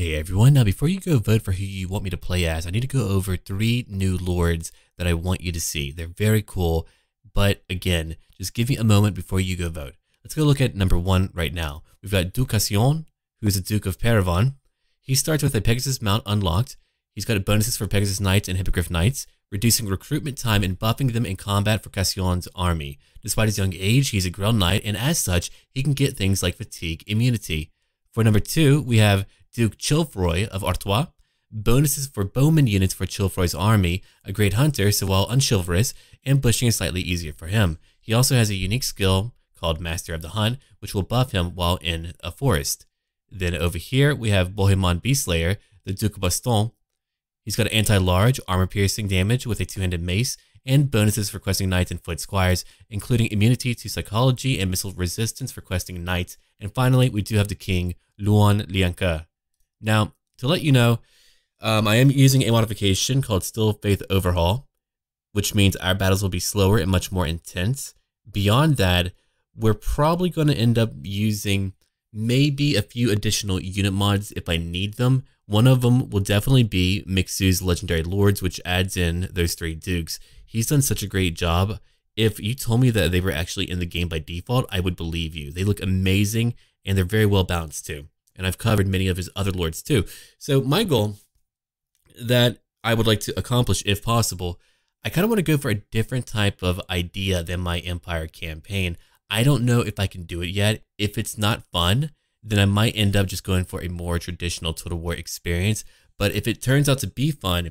Hey everyone, now before you go vote for who you want me to play as, I need to go over 3 new lords that I want you to see. They're very cool, but again, just give me a moment before you go vote. Let's go look at number 1 right now. We've got Duke Cassillon, who is the Duke of Paravan. He starts with a Pegasus mount unlocked. He's got bonuses for Pegasus Knights and Hippogriff Knights, reducing recruitment time and buffing them in combat for Cassillon's army. Despite his young age, he's a Grell Knight, and as such, he can get things like fatigue immunity. For number 2, we have Duke Chilfroy of Artois. Bonuses for bowman units for Chilfroy's army, a great hunter, so while unchivalrous, ambushing is slightly easier for him. He also has a unique skill called Master of the Hunt, which will buff him while in a forest. Then over here, we have Bohemond Beastslayer, the Duke of Baston. He's got anti-large, armor-piercing damage with a 2-handed mace, and bonuses for questing knights and foot squires, including immunity to psychology and missile resistance for questing knights. And finally, we do have the king, Luan Lianke. Now, to let you know, I am using a modification called Still Faith Overhaul, which means our battles will be slower and much more intense. Beyond that, we're probably going to end up using maybe a few additional unit mods if I need them. One of them will definitely be Mixu's Legendary Lords, which adds in those 3 dukes. He's done such a great job. If you told me that they were actually in the game by default, I would believe you. They look amazing, and they're very well balanced too. And I've covered many of his other lords too. So my goal that I would like to accomplish, if possible, I kind of want to go for a different type of idea than my Empire campaign. I don't know if I can do it yet. If it's not fun, then I might end up just going for a more traditional Total War experience. But if it turns out to be fun,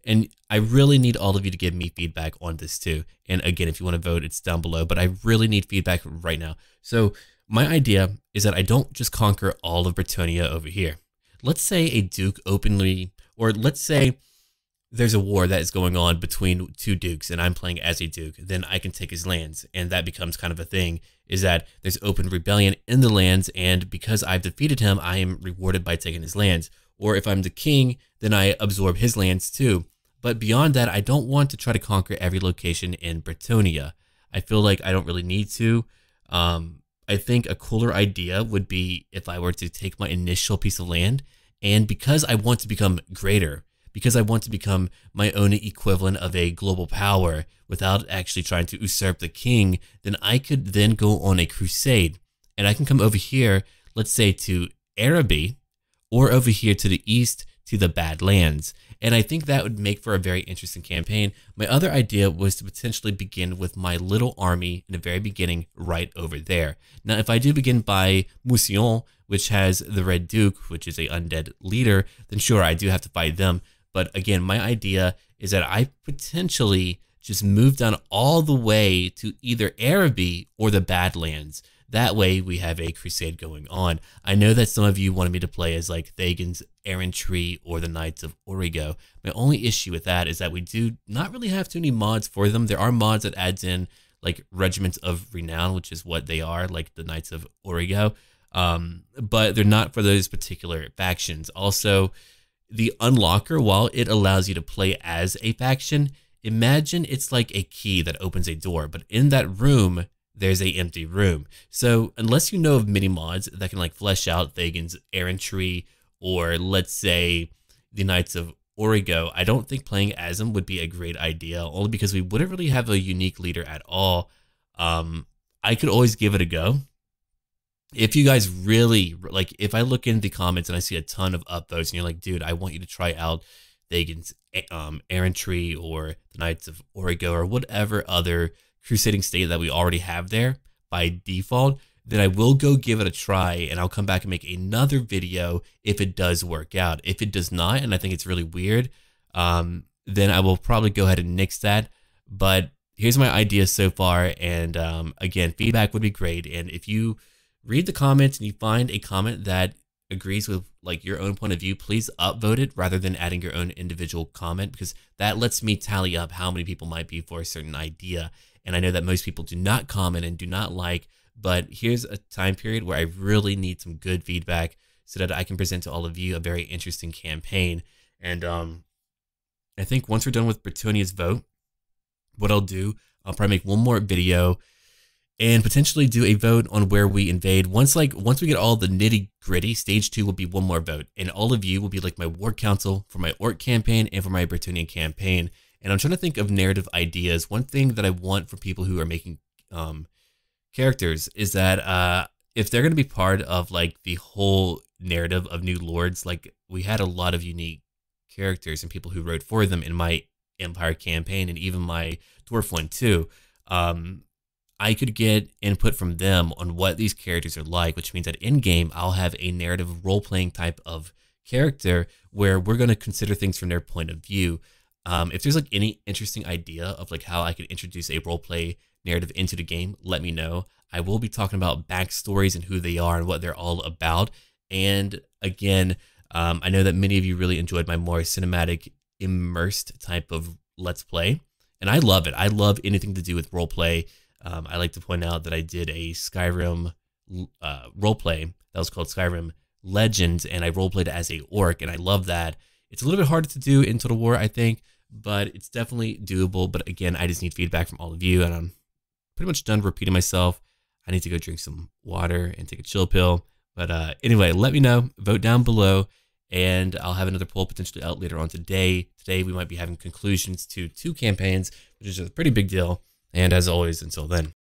and I really need all of you to give me feedback on this too. And again, if you want to vote, it's down below, but I really need feedback right now. So my idea is that I don't just conquer all of Bretonnia over here. Let's say a duke openly, or let's say there's a war that is going on between 2 dukes and I'm playing as a duke, then I can take his lands. And that becomes kind of a thing, is that there's open rebellion in the lands, and because I've defeated him, I am rewarded by taking his lands. Or if I'm the king, then I absorb his lands too. But beyond that, I don't want to try to conquer every location in Bretonnia. I feel like I don't really need to. I think a cooler idea would be if I were to take my initial piece of land, and because I want to become greater, because I want to become my own equivalent of a global power without actually trying to usurp the king, then I could then go on a crusade. And I can come over here, let's say to Araby, or over here to the east to the Badlands. And I think that would make for a very interesting campaign. My other idea was to potentially begin with my little army in the very beginning right over there. Now, if I do begin by Mousillon, which has the Red Duke, which is a undead leader, then sure, I do have to fight them. But again, my idea is that I potentially just move down all the way to either Araby or the Badlands. That way we have a crusade going on. I know that some of you wanted me to play as like Thagan's Errantry or the Knights of Origo. My only issue with that is that we do not really have too many mods for them. There are mods that adds in like Regiments of Renown, which is what they are, like the Knights of Origo. But they're not for those particular factions. Also, the Unlocker, while it allows you to play as a faction, imagine it's like a key that opens a door, but in that room, there's a empty room. So unless you know of mini mods that can like flesh out Thagan's Errantry, or let's say the Knights of Origo, I don't think playing as them would be a great idea, only because we wouldn't really have a unique leader at all. I could always give it a go. If you guys really, like, if I look in the comments and I see a ton of upvotes and you're like, dude, I want you to try out Thagan's Errantry or the Knights of Origo or whatever other crusading state that we already have there by default, then I will go give it a try, and I'll come back and make another video if it does work out. If it does not, and I think it's really weird, then I will probably go ahead and nix that. But here's my idea so far, and again, feedback would be great. And if you read the comments and you find a comment that agrees with like your own point of view, please upvote it rather than adding your own individual comment, because that lets me tally up how many people might be for a certain idea. And I know that most people do not comment and do not like, but here's a time period where I really need some good feedback so that I can present to all of you a very interesting campaign. And I think once we're done with Bretonnia's vote, what I'll do, I'll probably make one more video and potentially do a vote on where we invade. Once we get all the nitty gritty, stage 2 will be one more vote, and all of you will be like my war council for my orc campaign and for my Bretonnian campaign. And I'm trying to think of narrative ideas. One thing that I want for people who are making characters is that if they're going to be part of like the whole narrative of new lords, like we had a lot of unique characters and people who wrote for them in my Empire campaign and even my Dwarf one too. I could get input from them on what these characters are like, which means that in game I'll have a narrative role-playing type of character where we're going to consider things from their point of view. If there's like any interesting idea of like how I could introduce a role-play narrative into the game, let me know. I will be talking about backstories and who they are and what they're all about. And again, I know that many of you really enjoyed my more cinematic, immersed type of Let's Play, and I love it. I love anything to do with roleplay. I like to point out that I did a Skyrim roleplay that was called Skyrim Legends, and I roleplayed as a orc, and I love that. It's a little bit harder to do in Total War, I think, but it's definitely doable. But again, I just need feedback from all of you, and I'm pretty much done repeating myself. I need to go drink some water and take a chill pill. But anyway, let me know, vote down below, and I'll have another poll potentially out later on today. Today we might be having conclusions to 2 campaigns, which is a pretty big deal. And as always, until then.